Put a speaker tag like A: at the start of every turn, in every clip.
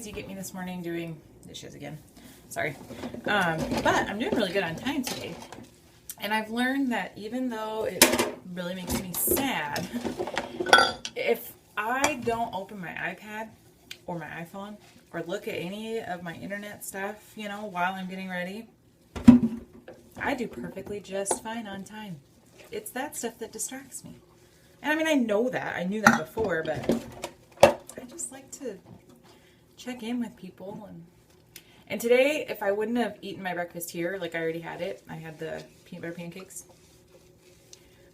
A: You get me this morning doing dishes again. Sorry. But I'm doing really good on time today. And I've learned that even though it really makes me sad, if I don't open my iPad or my iPhone or look at any of my internet stuff, you know, while I'm getting ready, I do perfectly just fine on time. It's that stuff that distracts me. And I mean, I know that. I knew that before, but I just like to check in with people. And today, if I wouldn't have eaten my breakfast here, like I already had it, I had the peanut butter pancakes,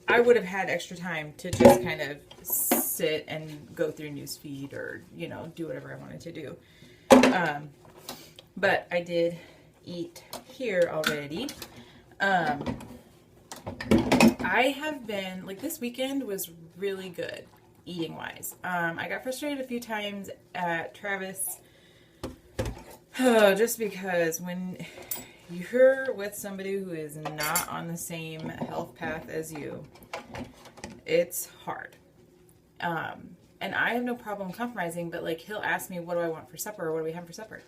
A: I would have had extra time to just kind of sit and go through newsfeed or, you know, do whatever I wanted to do. But I did eat here already. I have been, like, this weekend was really good eating wise. I got frustrated a few times at Travis, just because when you're with somebody who is not on the same health path as you, it's hard. And I have no problem compromising, but like he'll ask me, what do I want for supper, or what do we have for supper?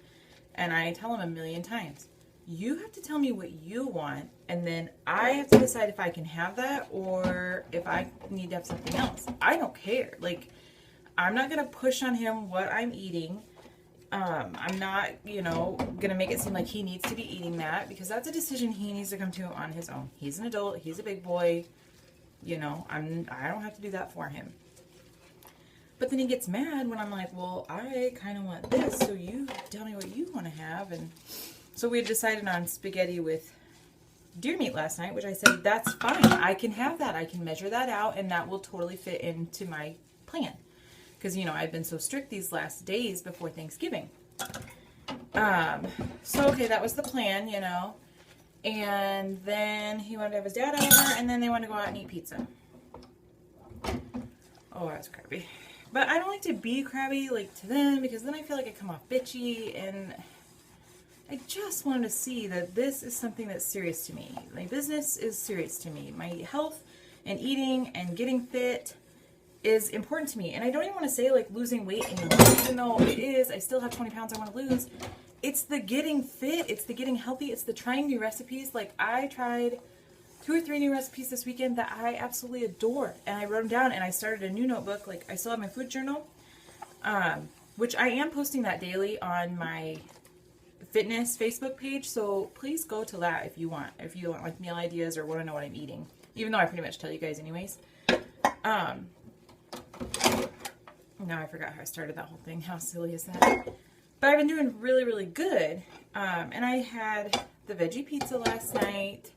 A: And I tell him a million times, you have to tell me what you want, and then I have to decide if I can have that or if I need to have something else. I don't care. Like, I'm not going to push on him what I'm eating. I'm not, you know, going to make it seem like he needs to be eating that, because that's a decision he needs to come to on his own. He's an adult. He's a big boy. You know, I don't have to do that for him. But then he gets mad when I'm like, well, I kind of want this, so you tell me what you want to have. And so we had decided on spaghetti with deer meat last night, which I said, that's fine. I can have that. I can measure that out, and that will totally fit into my plan. Because, you know, I've been so strict these last days before Thanksgiving. So, okay, that was the plan, you know. And then he wanted to have his dad over, and then they wanted to go out and eat pizza. Oh, I was crabby. But I don't like to be crabby, like, to them, because then I feel like I come off bitchy, and I just wanted to see that this is something that's serious to me. My business is serious to me. My health and eating and getting fit is important to me. And I don't even want to say, like, losing weight anymore, even though it is. I still have 20 pounds I want to lose. It's the getting fit. It's the getting healthy. It's the trying new recipes. Like, I tried 2 or 3 new recipes this weekend that I absolutely adore. And I wrote them down, and I started a new notebook. Like, I still have my food journal, which I am posting that daily on my fitness Facebook page. So please go to that if you want. If you want, like, meal ideas or want to know what I'm eating. Even though I pretty much tell you guys anyways. Now I forgot how I started that whole thing. How silly is that? But I've been doing really, really good. And I had the veggie pizza last night.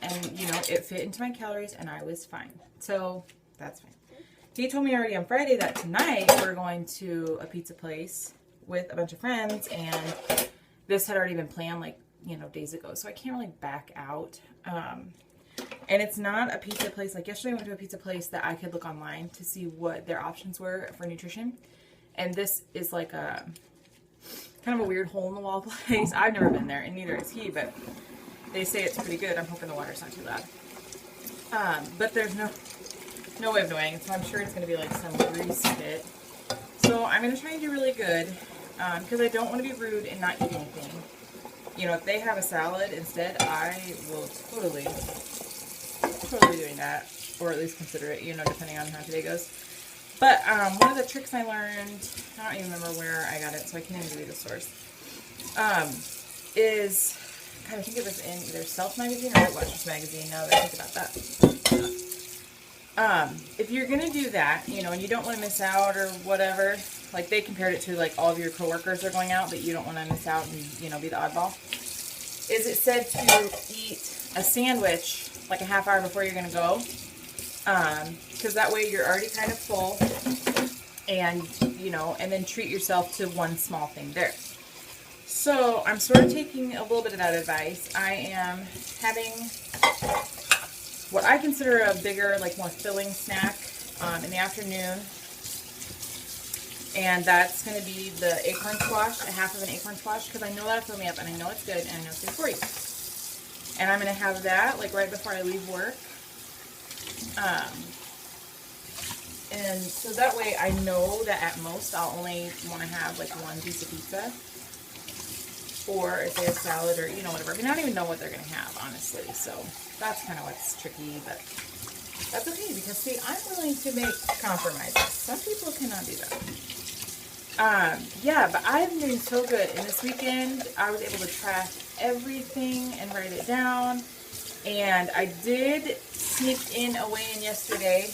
A: And, you know, it fit into my calories, and I was fine. So, that's fine. He told me already on Friday that tonight we're going to a pizza place with a bunch of friends, and this had already been planned, like, you know, days ago. So I can't really back out. And it's not a pizza place. Like, yesterday I went to a pizza place that I could look online to see what their options were for nutrition. And this is like a kind of a weird hole-in-the-wall place. I've never been there, and neither has he, but they say it's pretty good. I'm hoping the water's not too loud. But there's no way of knowing it, so I'm sure it's going to be like some grease pit. So I'm going to try and do really good, because I don't want to be rude and not eat anything. You know, if they have a salad instead, I will totally doing that, or at least consider it, you know, depending on how today goes. But one of the tricks I learned, I don't even remember where I got it, so I can't even give you the source, is, God, I think it was in either Self Magazine or Weight Watchers Magazine, now that I think about that. If you're going to do that, you know, and you don't want to miss out or whatever, like they compared it to like all of your coworkers are going out, but you don't want to miss out and, you know, be the oddball, is it said to eat a sandwich like a half hour before you're going to go, because that way you're already kind of full, and, you know, and then treat yourself to one small thing there. So I'm sort of taking a little bit of that advice. I am having what I consider a bigger, like more filling snack in the afternoon. And that's going to be the acorn squash, a half of an acorn squash, because I know that'll fill me up, and I know it's good, and I know it's good for you. And I'm going to have that, like, right before I leave work. And so that way I know that at most I'll only want to have like one piece of pizza. Or if they have salad or, you know, whatever. I mean, I don't even know what they're going to have, honestly. So that's kind of what's tricky, but that's okay because, see, I'm willing to make compromises. Some people cannot do that. Yeah, but I've been doing so good. And this weekend, I was able to track everything and write it down. And I did sneak in a weigh-in yesterday,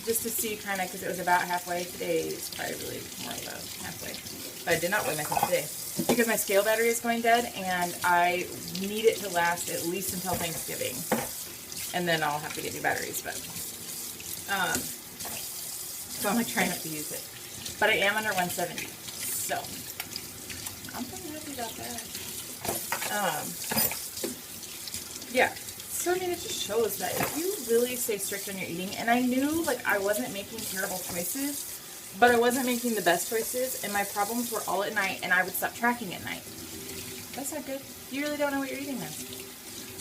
A: just to see kind of, because it was about halfway. Today is probably really more of a halfway. But I did not weigh myself today because my scale battery is going dead, and I need it to last at least until Thanksgiving. And then I'll have to get new batteries, but, so I'm like trying not to use it. But I am under 170, so I'm pretty happy about that. Yeah, so I mean, it just shows that if you really stay strict on your eating, and I knew like I wasn't making terrible choices, but I wasn't making the best choices, and my problems were all at night, and I would stop tracking at night. That's not good. You really don't know what you're eating then.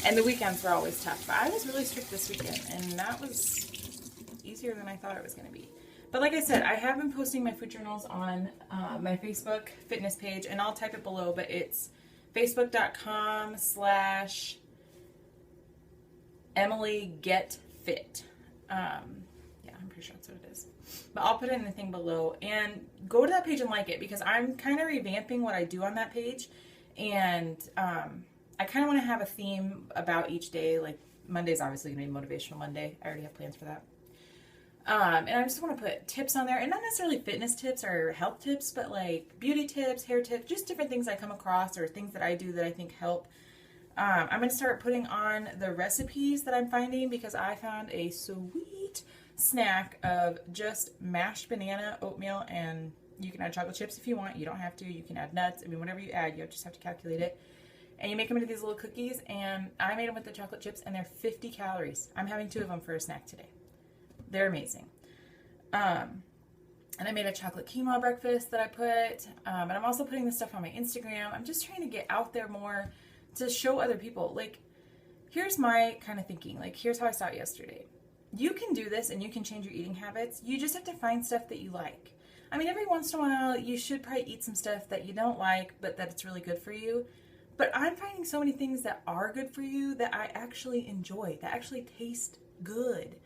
A: And the weekends were always tough, but I was really strict this weekend, and that was easier than I thought it was going to be. But like I said, I have been posting my food journals on my Facebook fitness page, and I'll type it below, but it's facebook.com/EmilyGetFit. Yeah, I'm pretty sure that's what it is. But I'll put it in the thing below, and go to that page and like it, because I'm kind of revamping what I do on that page, and I kind of want to have a theme about each day. Like Monday's obviously going to be Motivational Monday. I already have plans for that. And I just want to put tips on there, and not necessarily fitness tips or health tips, but like beauty tips, hair tips, just different things I come across or things that I do that I think help. I'm going to start putting on the recipes that I'm finding, because I found a sweet snack of just mashed banana, oatmeal, and you can add chocolate chips if you want. You don't have to. You can add nuts. I mean, whatever you add, you just have to calculate it. And you make them into these little cookies, and I made them with the chocolate chips, and they're 50 calories. I'm having 2 of them for a snack today. They're amazing. And I made a chocolate quinoa breakfast that I put. And I'm also putting this stuff on my Instagram. I'm just trying to get out there more to show other people. Like, here's my kind of thinking. Like, here's how I saw it yesterday. You can do this and you can change your eating habits. You just have to find stuff that you like. I mean, every once in a while, you should probably eat some stuff that you don't like, but that it's really good for you. But I'm finding so many things that are good for you that I actually enjoy, that actually taste good.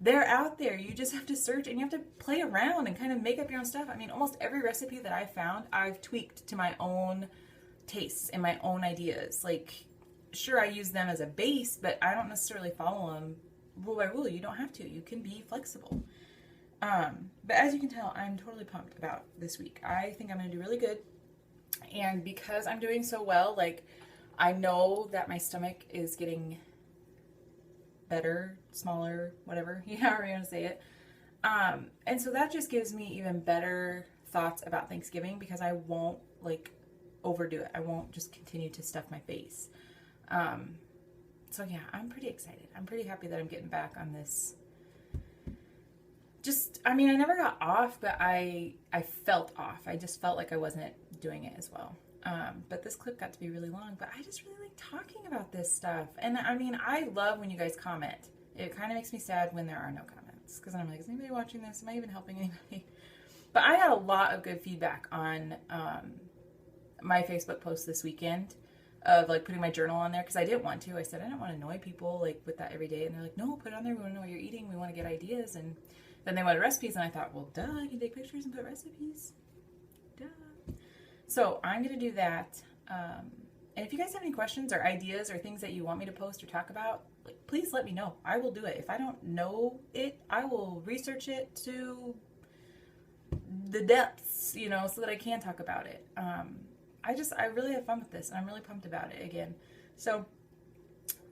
A: They're out there. You just have to search, and you have to play around and kind of make up your own stuff. I mean, almost every recipe that I found, I've tweaked to my own tastes and my own ideas. Like, sure, I use them as a base, but I don't necessarily follow them rule by rule. You don't have to. You can be flexible. But as you can tell, I'm totally pumped about this week. I think I'm going to do really good. And because I'm doing so well, like, I know that my stomach is getting better, smaller, whatever, however you want to say it. And so that just gives me even better thoughts about Thanksgiving, because I won't like overdo it. I won't just continue to stuff my face. So yeah, I'm pretty excited. I'm pretty happy that I'm getting back on this. I mean, I never got off, but I felt off. I just felt like I wasn't doing it as well. But this clip got to be really long, but I just really like talking about this stuff. And I mean, I love when you guys comment. It kind of makes me sad when there are no comments, because I'm like, is anybody watching this? Am I even helping anybody? But I had a lot of good feedback on my Facebook post this weekend of like putting my journal on there, because I didn't want to. I said I didn't want to annoy people like with that every day, and they're like, no, put it on there. We want to know what you're eating. We want to get ideas. And then they wanted recipes, and I thought, well, duh, you can take pictures and put recipes. Duh. So I'm going to do that. And if you guys have any questions or ideas or things that you want me to post or talk about, like, please let me know. I will do it. If I don't know it, I will research it to the depths, so that I can talk about it. I really have fun with this, and I'm really pumped about it again. So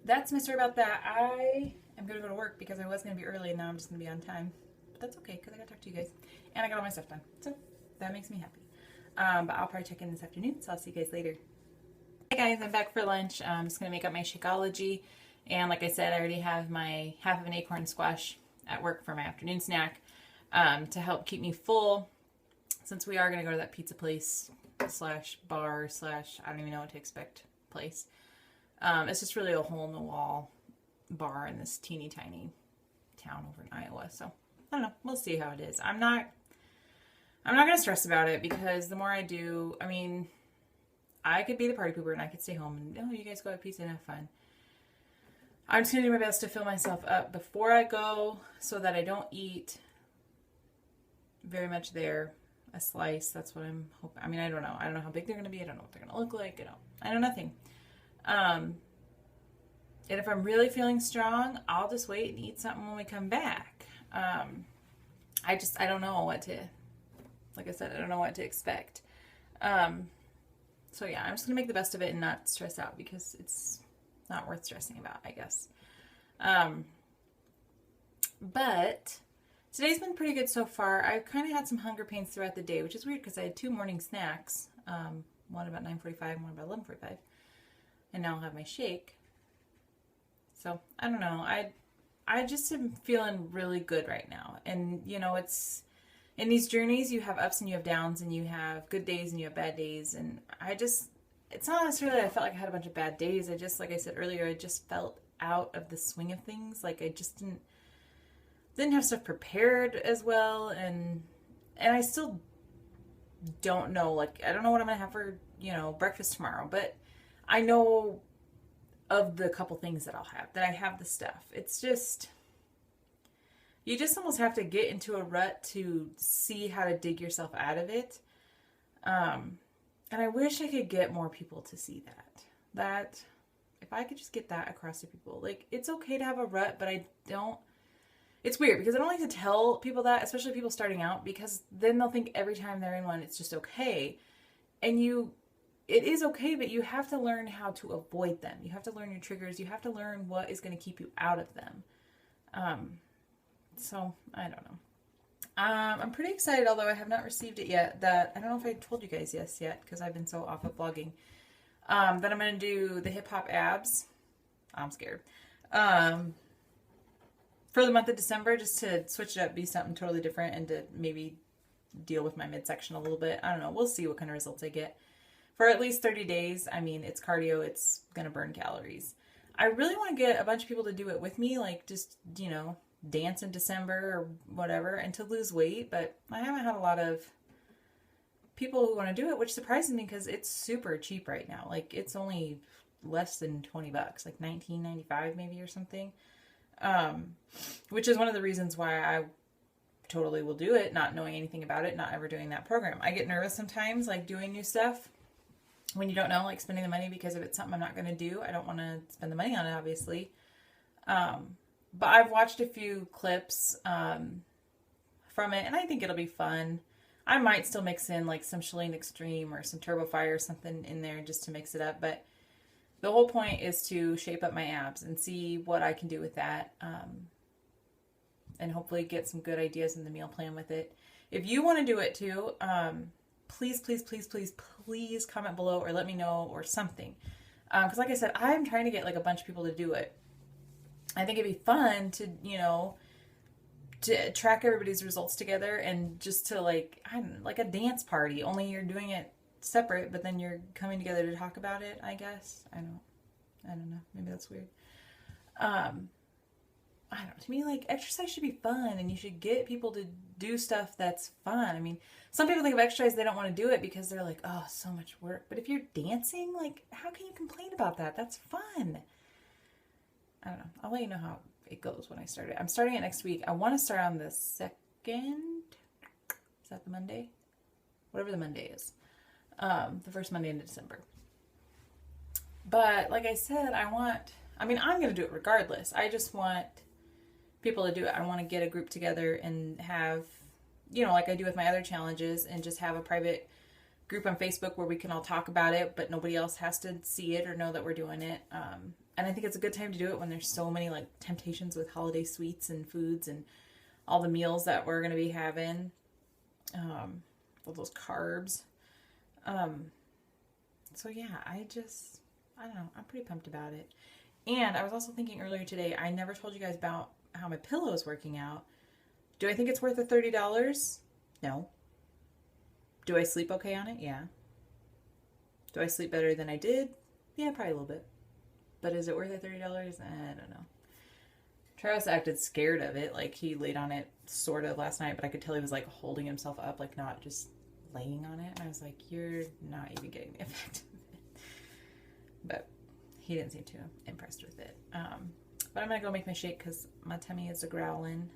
A: that's my story about that. I am going to go to work because I was going to be early, and now I'm just going to be on time. But that's okay, because I got to talk to you guys. And I got all my stuff done. So that makes me happy. But I'll probably check in this afternoon, so I'll see you guys later. Hey guys, I'm back for lunch. I'm just going to make up my Shakeology. And like I said, I already have my half of an acorn squash at work for my afternoon snack to help keep me full, since we are going to go to that pizza place / bar / I don't even know what to expect place. It's just really a hole-in-the-wall bar in this teeny tiny town over in Iowa. So I don't know. We'll see how it is. I'm not going to stress about it because the more I do, I mean, I could be the party pooper and I could stay home and, oh, you guys go have pizza and have fun. I'm just going to do my best to fill myself up before I go so that I don't eat very much there. A slice, that's what I'm hoping. I mean, I don't know. I don't know how big they're going to be. I don't know what they're going to look like. I know nothing. And if I'm really feeling strong, I'll just wait and eat something when we come back. I don't know what to, like I said, I don't know what to expect. So yeah, I'm just going to make the best of it and not stress out because it's not worth stressing about, I guess. But today's been pretty good so far. I've kind of had some hunger pains throughout the day, which is weird because I had 2 morning snacks. One about 9:45 and one about 11:45. And now I'll have my shake. So, I don't know. I just am feeling really good right now. And, you know, it's in these journeys, you have ups and you have downs and you have good days and you have bad days. And it's not necessarily that I felt like I had a bunch of bad days. I just, like I said earlier, I just felt out of the swing of things. Like I just didn't have stuff prepared as well. And I still don't know, like, I don't know what I'm going to have for, you know, breakfast tomorrow. But I know of the couple things that I'll have, that I have the stuff. It's just, you just almost have to get into a rut to see how to dig yourself out of it. And I wish I could get more people to see that if I could just get that across to people, like, it's okay to have a rut, but it's weird because I don't like to tell people that, especially people starting out, because then they'll think every time they're in one, it's just okay. And it is okay, but you have to learn how to avoid them. You have to learn your triggers. You have to learn what is going to keep you out of them. So, I don't know. I'm pretty excited, although I have not received it yet, that, I don't know if I told you guys yet, because I've been so off of vlogging, that I'm going to do the hip hop abs. I'm scared. For the month of December, just to switch it up, be something totally different, and to maybe deal with my midsection a little bit. I don't know. We'll see what kind of results I get. For at least 30 days, I mean, it's cardio, it's going to burn calories. I really want to get a bunch of people to do it with me, like just, you know, dance in December or whatever, and to lose weight, but I haven't had a lot of people who want to do it, which surprises me because it's super cheap right now. Like, it's only less than $20, like $19.95 maybe or something, which is one of the reasons why I totally will do it, not knowing anything about it, not ever doing that program. I get nervous sometimes, like doing new stuff, when you don't know, like spending the money, because if it's something I'm not going to do, I don't want to spend the money on it, obviously. But I've watched a few clips from it, and I think it'll be fun. I might still mix in like some Chalene Extreme or some Turbo Fire or something in there just to mix it up. But the whole point is to shape up my abs and see what I can do with that. And hopefully get some good ideas in the meal plan with it. If you want to do it too, please comment below or let me know or something. Because like I said, I'm trying to get like a bunch of people to do it. I think it'd be fun to, you know, to track everybody's results together and just to like, I don't know, like a dance party, only you're doing it separate, but then you're coming together to talk about it, I guess. I don't know. Maybe that's weird. I don't know. To me, like, exercise should be fun, and you should get people to do stuff that's fun. I mean, some people think of exercise, they don't want to do it because they're like, oh, so much work. But if you're dancing, like, how can you complain about that? That's fun. I don't know. I'll let you know how it goes when I start it. I'm starting it next week. I want to start on the 2nd. Is that the Monday? Whatever the Monday is. The first Monday in December. But like I said, I'm going to do it regardless. I just want people to do it. I want to get a group together and have, you know, like I do with my other challenges, and just have a private group on Facebook where we can all talk about it, but nobody else has to see it or know that we're doing it. And I think it's a good time to do it when there's so many like temptations with holiday sweets and foods and all the meals that we're going to be having. All those carbs. So yeah, I don't know. I'm pretty pumped about it. And I was also thinking earlier today, I never told you guys about how my pillow is working out. Do I think it's worth the $30? No. Do I sleep okay on it? Yeah. Do I sleep better than I did? Yeah, probably a little bit. But is it worth the $30? I don't know. Travis acted scared of it. Like, he laid on it sort of last night, but I could tell he was like holding himself up, like not just laying on it. And I was like, you're not even getting the effect of it. But he didn't seem too impressed with it. But I'm going to go make my shake because my tummy is a-growling.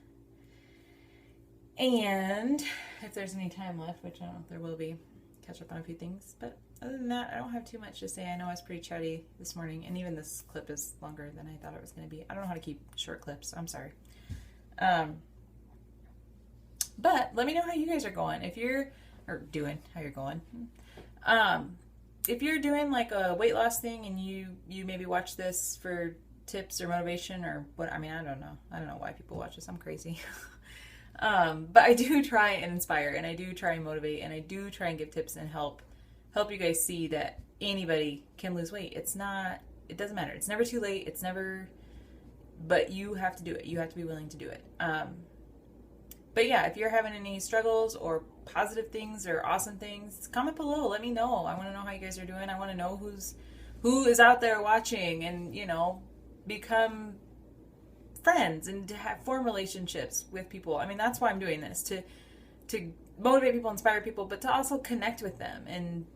A: And if there's any time left, which I don't know if there will be, catch up on a few things. But other than that, I don't have too much to say. I know I was pretty chatty this morning, and even this clip is longer than I thought it was going to be. I don't know how to keep short clips. I'm sorry. But let me know how you guys are going. If you're, or doing, how you're going. If you're doing like a weight loss thing and you maybe watch this for tips or motivation or what, I mean, I don't know. I don't know why people watch this. I'm crazy. But I do try and inspire, and I do try and motivate, and I do try and give tips and help you guys see that anybody can lose weight. It doesn't matter. It's never too late. It's never, but you have to do it. You have to be willing to do it. But yeah, if you're having any struggles or positive things or awesome things, comment below. Let me know. I want to know how you guys are doing. I want to know who is out there watching, and, you know, become friends and to form relationships with people. I mean, that's why I'm doing this, to motivate people, inspire people, but to also connect with them and,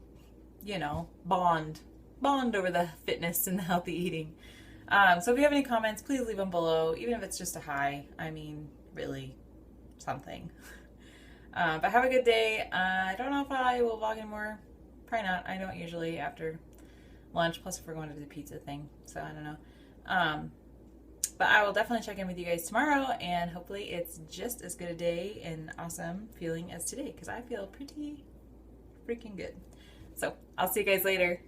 A: you know, bond over the fitness and the healthy eating. So if you have any comments, please leave them below, even if it's just a hi. I mean, really, something. But have a good day. I don't know if I will vlog anymore. Probably not. I don't usually after lunch, plus if we're going to do the pizza thing, so I don't know. But I will definitely check in with you guys tomorrow, and hopefully it's just as good a day and awesome feeling as today, because I feel pretty freaking good. So I'll see you guys later.